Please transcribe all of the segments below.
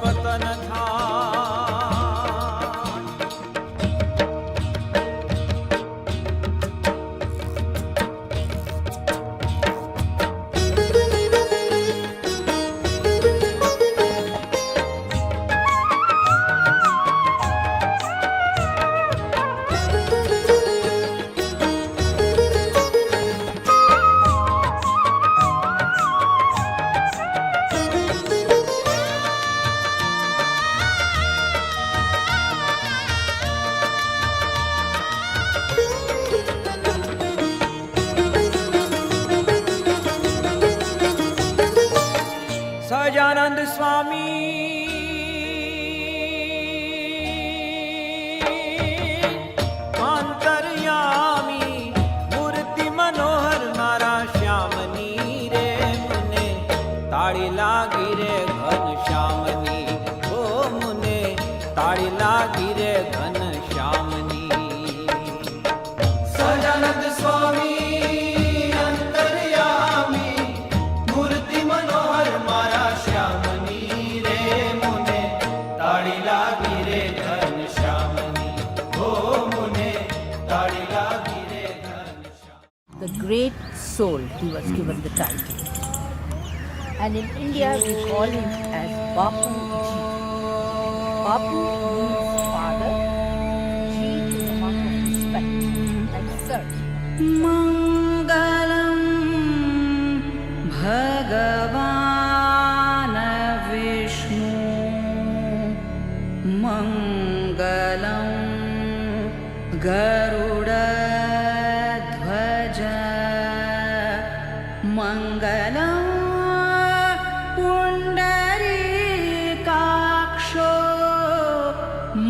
પતન થાય। સહજાનંદ સ્વામી અંતર્યામી મૂર્તિ મનોહર મારા શ્યામની રે મને તાળી લાગી રે ઘન શ્યામની ઓ મને તાળી લાગી રે ઘન શ્યામની। Sahajanand Swami the great soul, he was given the title. And in India we call him as Bapu Ji. Bapu means father, Ji is a mark of respect, like sir. Mangalam Bhagavan Vishnu Mangalam Garuda Mangalam Pundarikaksho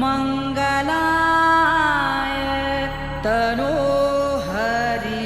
Mangalaya Tanohari।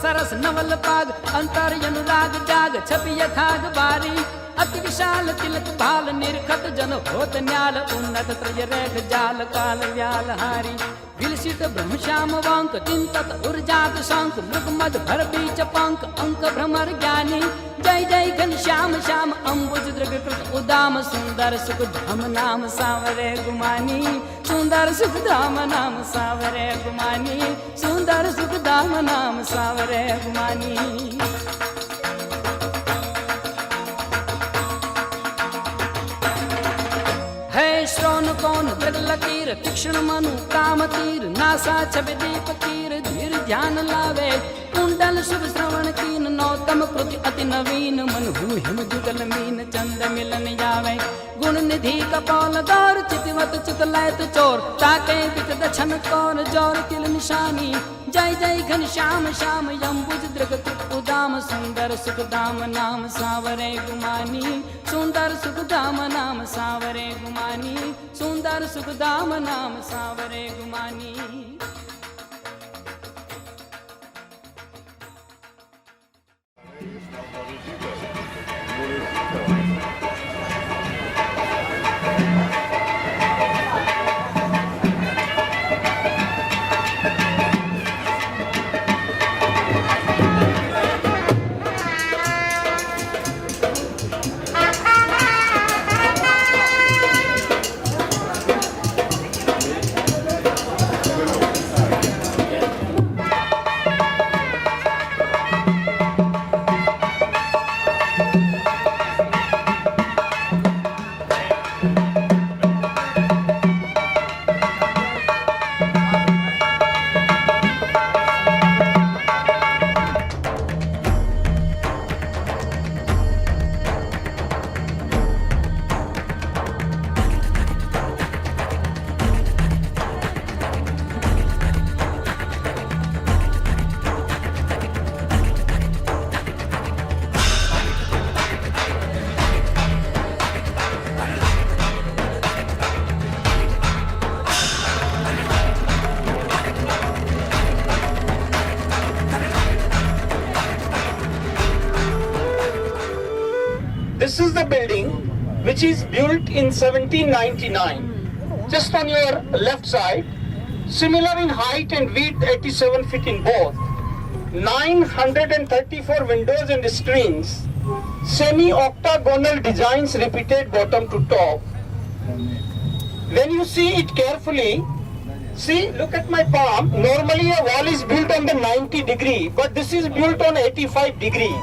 सरस नवल पाग अंतर अनुराग जाग छपिय थाग बारी अति विशाल तिलक भाल निर्खत जन होत न्याल उन्नत त्रय रेख जाल काल व्याल हारी विलसित ब्रह्म श्याम वांक चिंतत उर्जात शंक मृग मद भर बीच पंक अंक भ्रमर ज्ञानी जय जय घन श्याम श्याम अंबुज दृगकृत उदाम सुंदर सुख धाम नाम सावरे गुमानी सुंदर सुख धाम नाम सावरे गुमानी सुंदर सुख धाम नाम सावरे गुमानी। है श्रवण कौन दृग फकीर तीक्ष्ण मनु काम तीर नासा छवि दीप तीर धीर ध्यान लावे कुंडल शुभ श्रवण कीन नौतम कृति अति नवीन मन हूँ हिम जुगल मीन चंद मिलन जावे गुण निधि कपौल गौर चितवत चित लैत चोर ताके बिच दछन कौर जोर तिल निशानी जय जय घन श्याम श्याम यम्बुज दृग उदाम सुंदर सुखदाम नाम सावरे गुमानी सुंदर सुखदाम नाम सावरे गुमानी सुंदर सुखदाम नाम सावरे गुमानी. This is the building which is built in 1799, just on your left side, similar in height and width, 87 feet in both, 934 windows and screens, semi-octagonal designs repeated bottom to top. When you see it carefully, see, look at my palm. Normally a wall is built on the 90 degree, but this is built on 85 degree.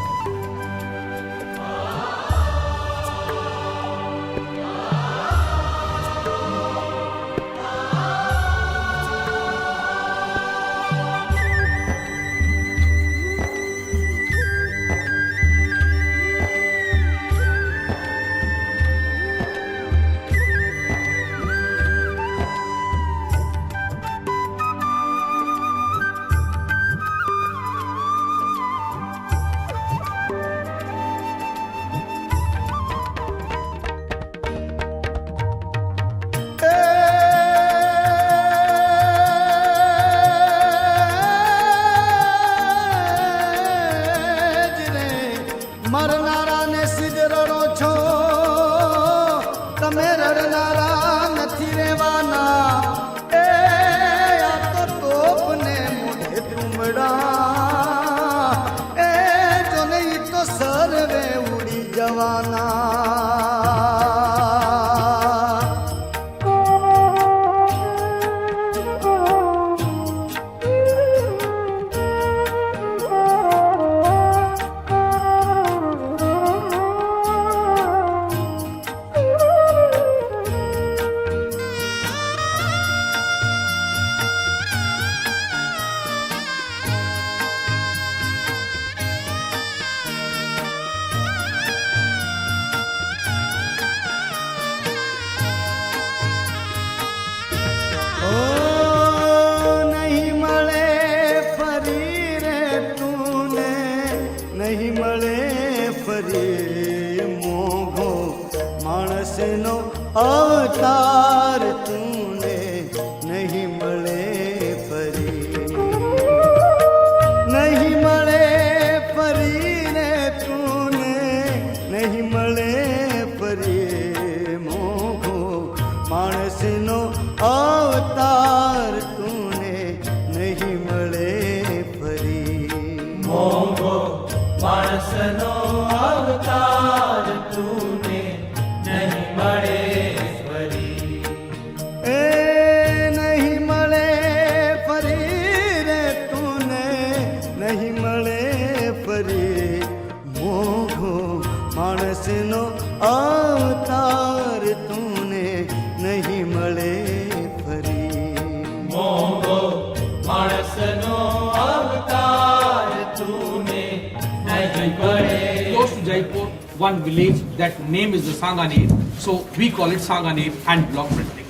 one village that name is the Sanganer, so we call it Sanganer and block printing.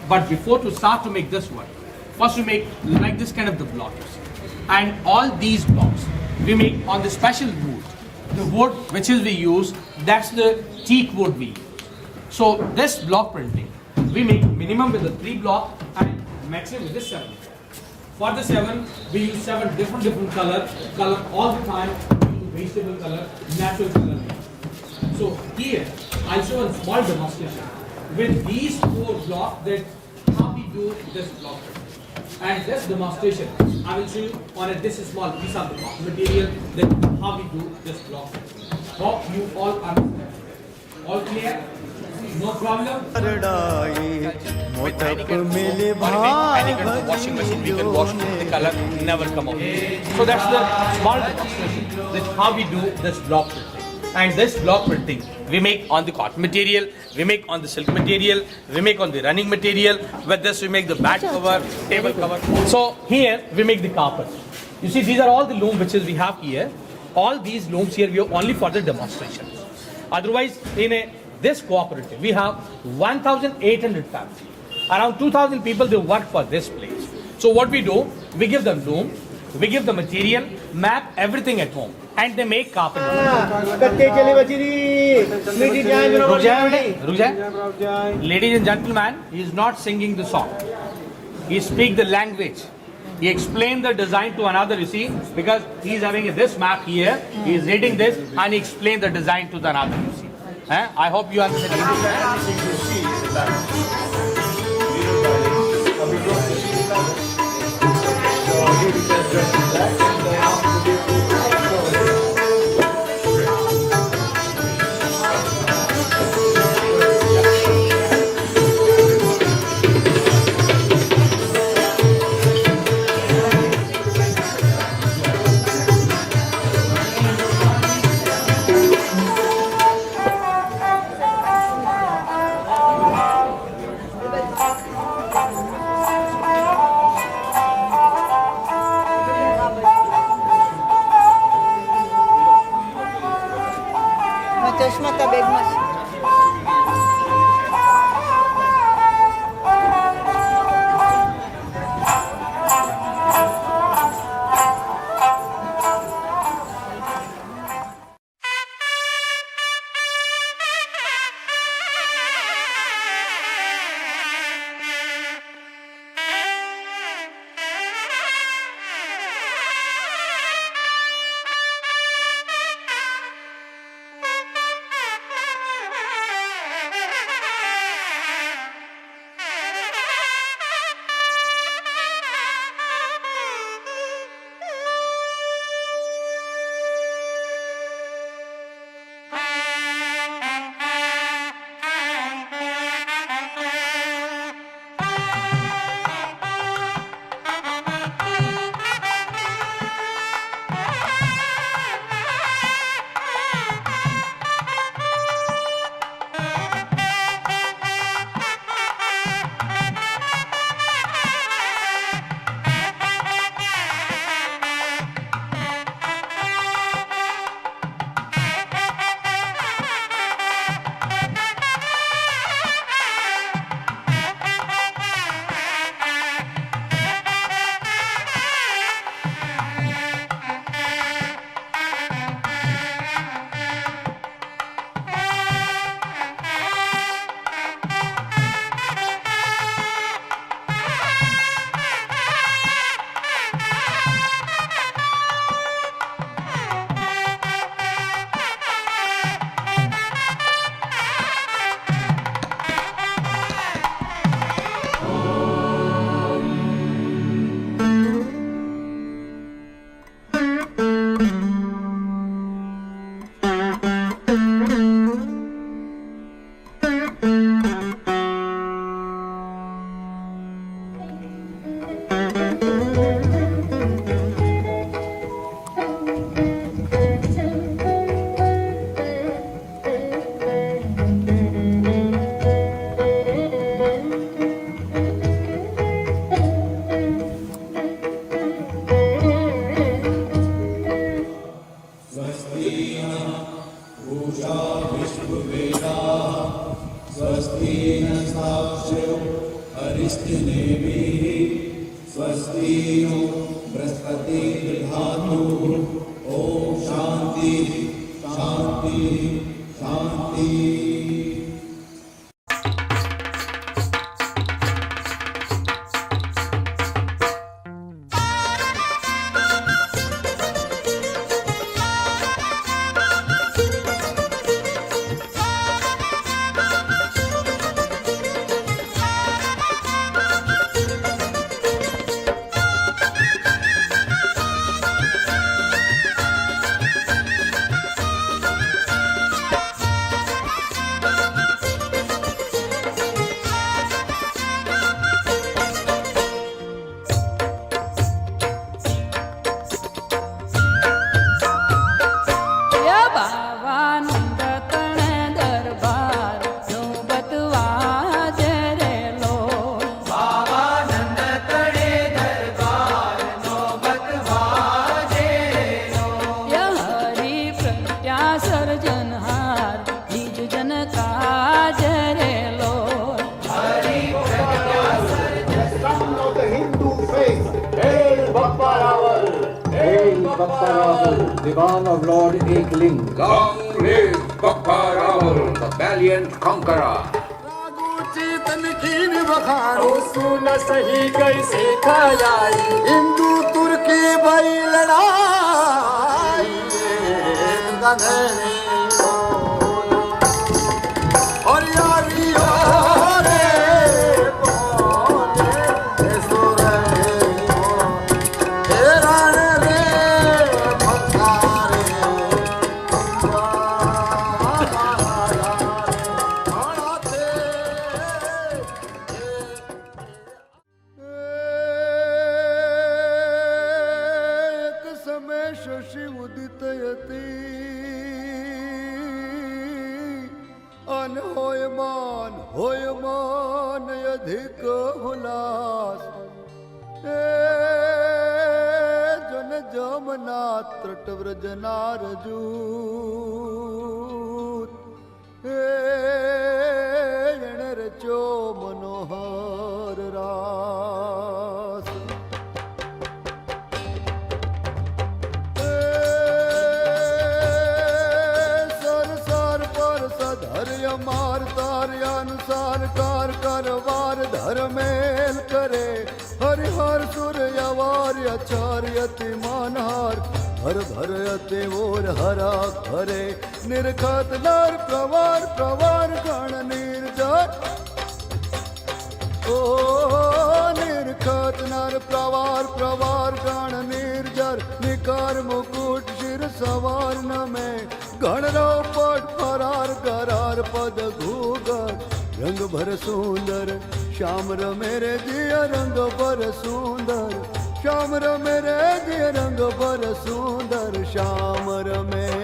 But before to start to make this one, first we make like this kind of the blocks, and all these blocks we make on the special wood. The wood which is we use, that's the teak wood we use. So this block printing, we make minimum with the 3 block and maximum with the 7. For the 7, we use 7 different color all the time, vegetable color, natural color. So here, I'll show a small demonstration with these 4 blocks that how we do this block printing. And this demonstration, I will show you on this small piece of the material that how we do this block printing. Hope you all understand. All clear? No problem? Washing machine, we can wash the color, never come out. So that's the small demonstration that how we do this block printing. And this block printing, we make on the cotton material, we make on the silk material, we make on the running material. With this, we make the bed cover, table cover. So here, we make the carpet. You see, these are all the loom which we have here. All these looms here, we have only for the demonstration. Otherwise, in this cooperative, we have 1,800 families. Around 2,000 people, they work for this place. So what we do, we give them loom, we give the material, map everything at home, and they make carpet. Ladies and gentlemen, he is not singing the song. He speaks the language. He explained the design to another, you see, because he is having this map here, he is reading this, and he explained the design to the another, you see. I hope you understand. स्वस्तिनो Brihaspati धातु ओम शांति शांति शांति। બાવાનંદ તણે દરબાર નોબત વાજે રે લો. બાવાનંદ તળે દરબાર નોબત વાજે લો. હરી પ્રત્યા સર્જનહાર નિજ જન કાજ રે લો. Son of the Hindu faith, hail Bappa Raval, hail Bappa Raval, Divan of Lord Ekling. Long live Bappa Raval, the valiant conqueror. चेतन कीन बखानो सुन सही कैसे खलाई हिंदू तुर्की भई लड़ाई और यारी रे शशि उदितयति अन होय मान अधिक हुलास जन जमना तट व्रजनार जूत रचो मनोहर रास मार तार्यानुसार कार करवार धर्मेल करे हरिहर सूर्यवार आचार्यति मानहार हर भर अति ओर हरा खरे निर्खत नर प्रवार प्रवार गण निर्जर ओ निर्खत नर प्रवार प्रवार गण निर्जर निकार मुकुट शिर सवार न में गणरो पट फरार करार पद घूगर रंग भर सुंदर श्याम मेरे जिया रंग भर सुंदर श्याम मेरे जिया रंग भर सुंदर श्याम में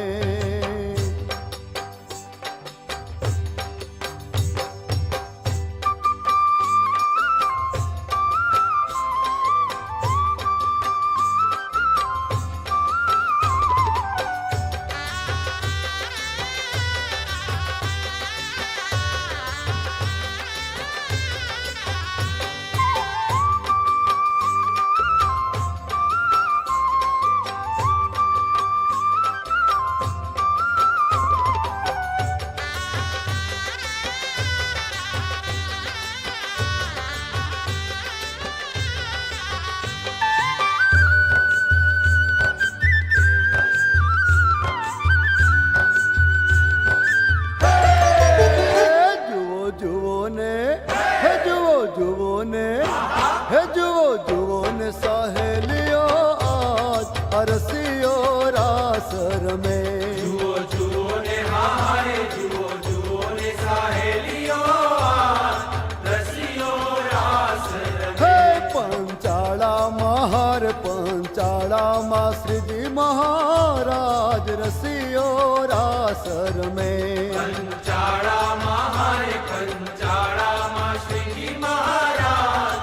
पंचाड़ामा श्रीजी महाराज रसियो रासर में पंचाड़ा महारे पंचाड़ा मा श्रीजी महाराज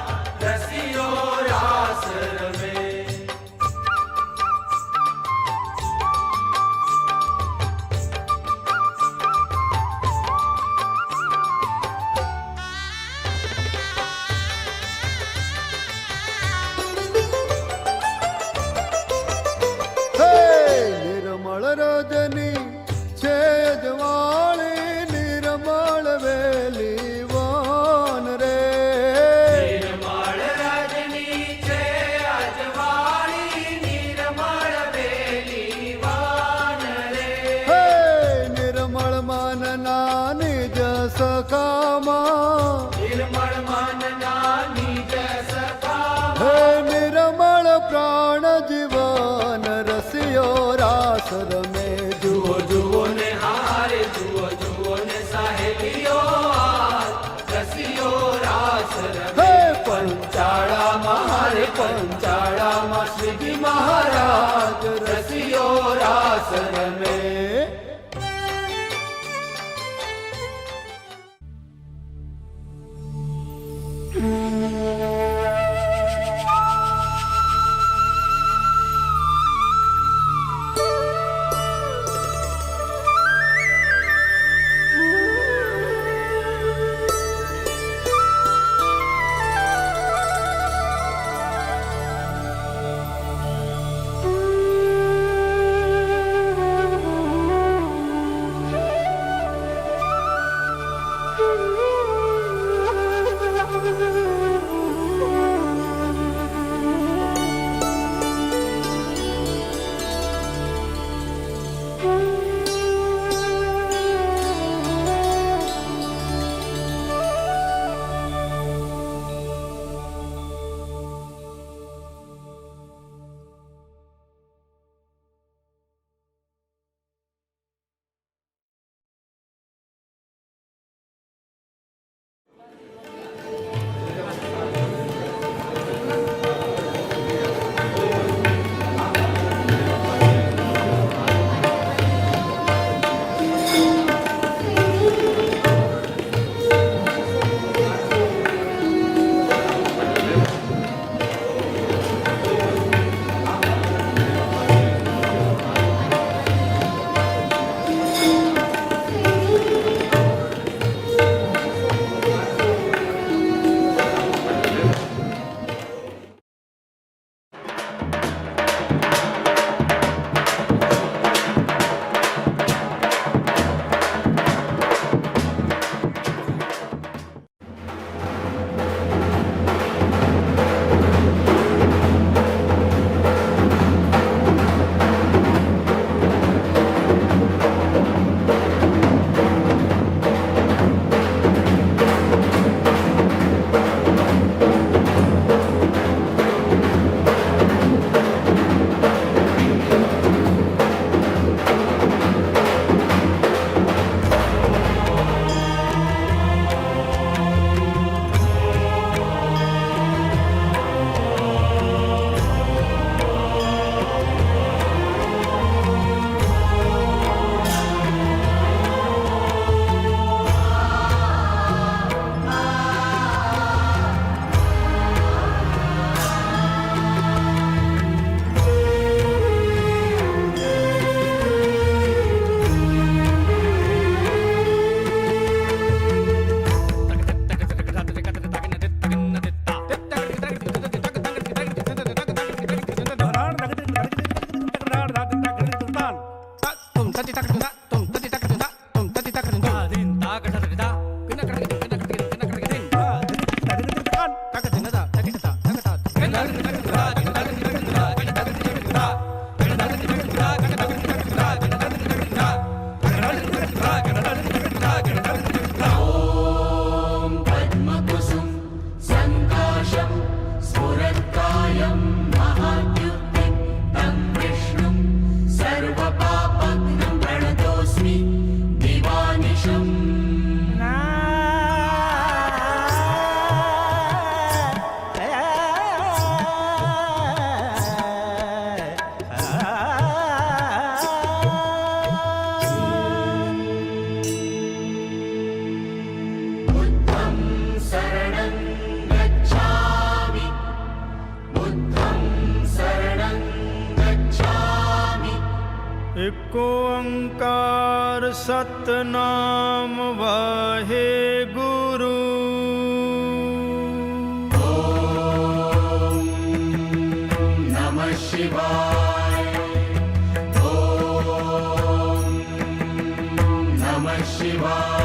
रसियो रासर में અમારે પંચાળામાં શ્રીજી મહારાજ રસિયો રાસ રમે. एक ओंकार सतनाम वाहे गुरु नमः शिवाय ओम नमः शिवाय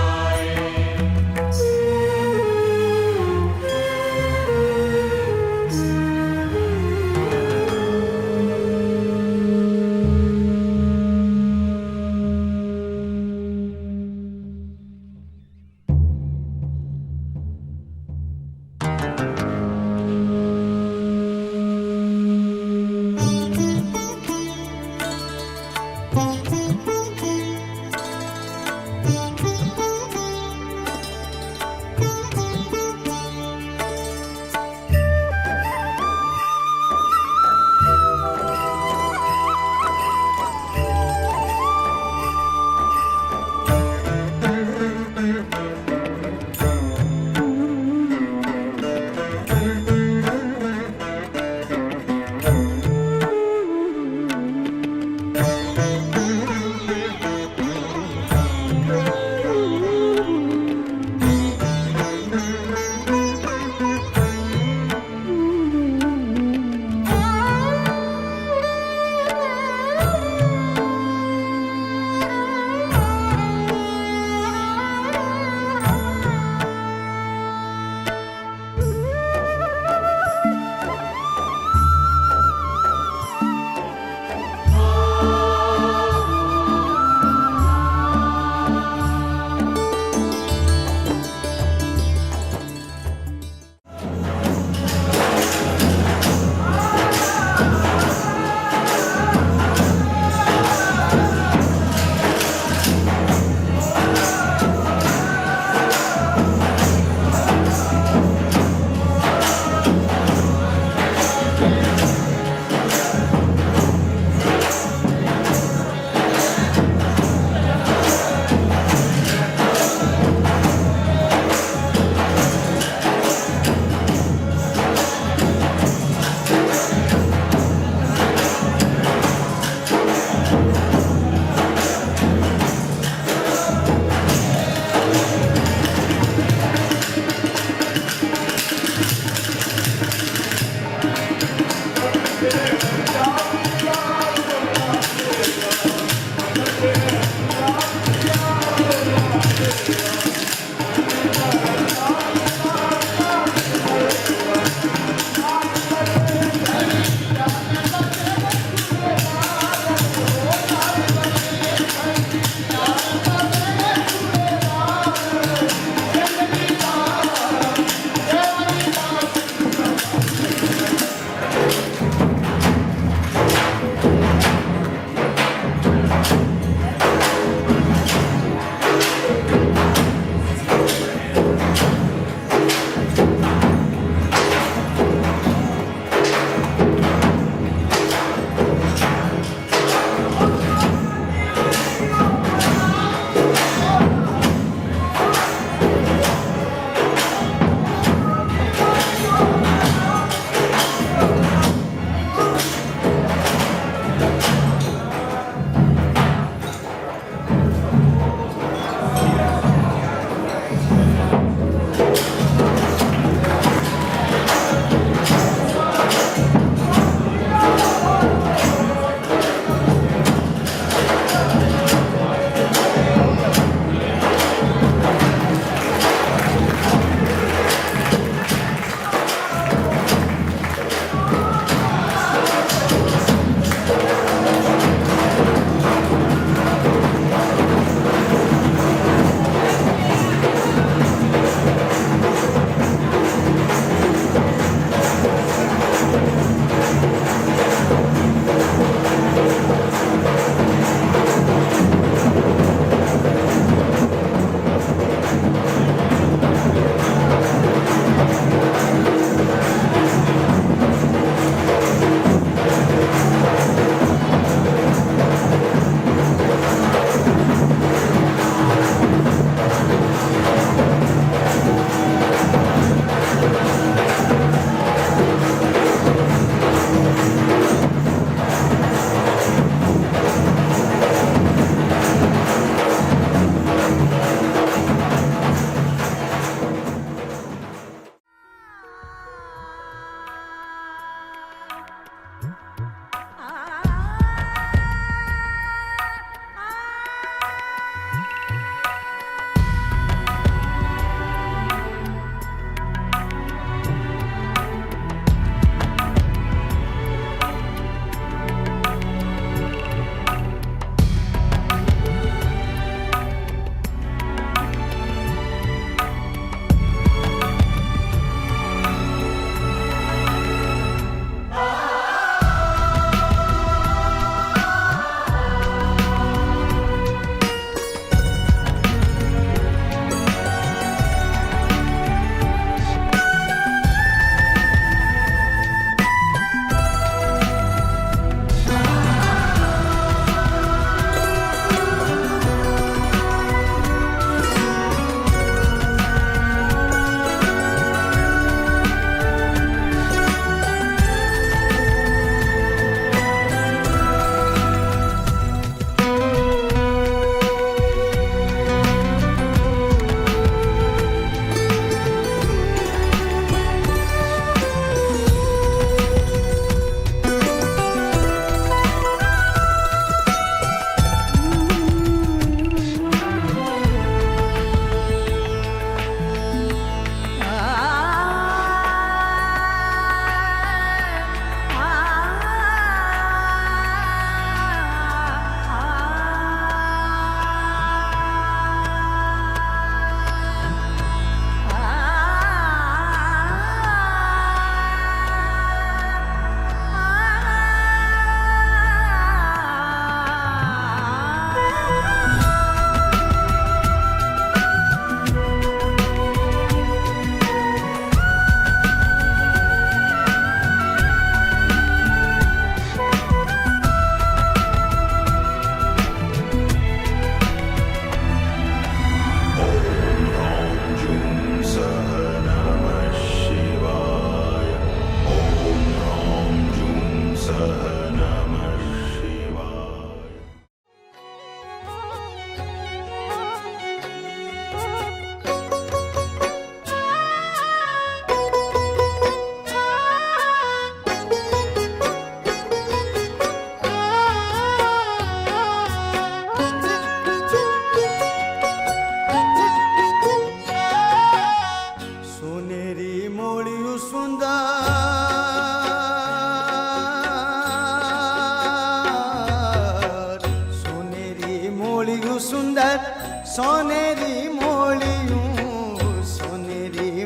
સોનેરી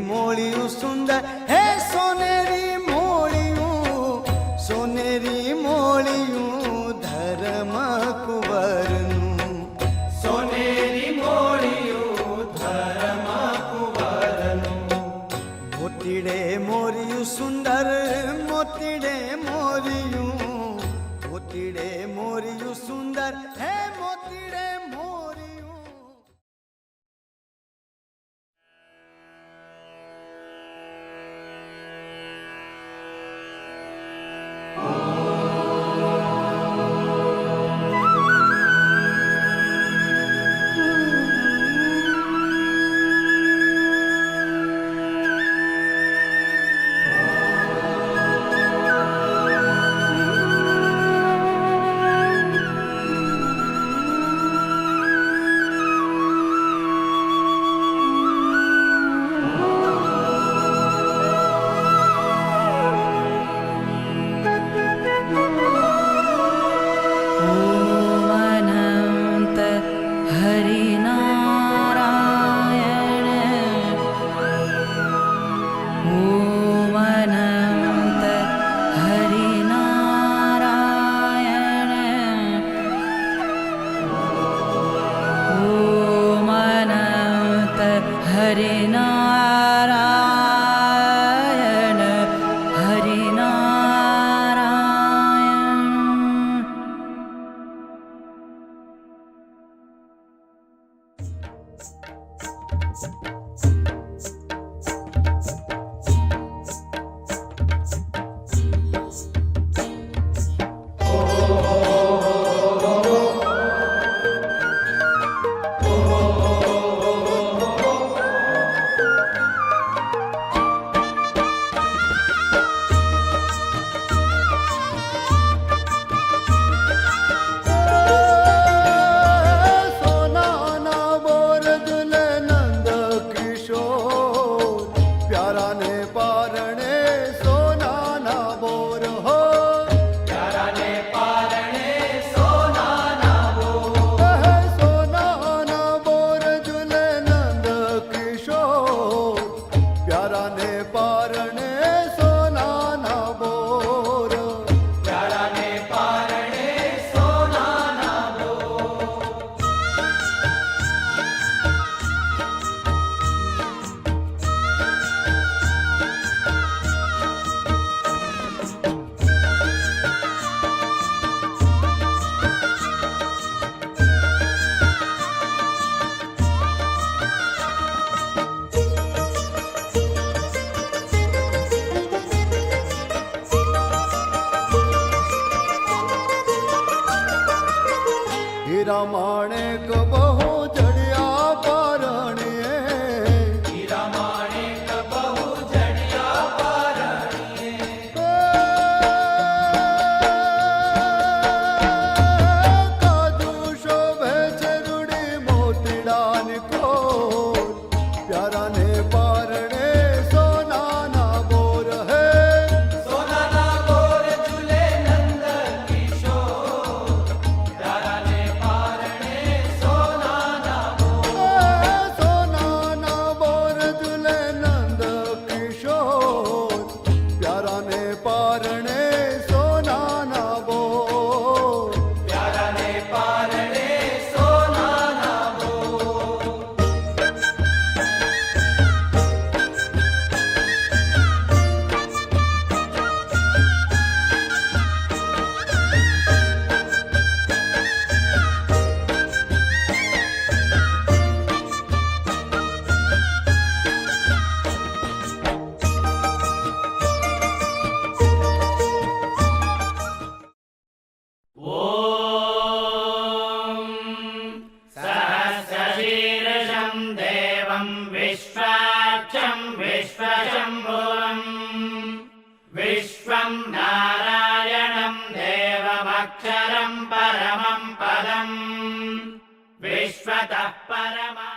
મોળિયું સુંદર હે સોનેરી મોળિયું ધર્મ કુંવરનું સોનેરી મોળિયું ધર્મ કુંવરનું મોતીડે મોરિયું સુંદર મોતીડે મોરિયું સુંદર હે મોતીડે મોરિયું हीरा माणिक बहु जड़िया पारणे हीरा माणिक बहु जड़िया पारणे काजू शोभे चरुड़ी मोतीडान को प्यारा ने पारणे सोना ना बोर है सोना ना बोर झूले नंद किशोर प्यारा ने पारणे सोना ना सोना ना बोर झूले नंद किशोर प्यारा ने पारणे सोना ना बोर प्यारा ने पारणे सोना ना बोर सहस्रशीर्षं देवं विश्वाक्षं विश्वशम्भुवम् विश्वं नारायणं देवमक्षरं परमं पदम् विश्वतः परमा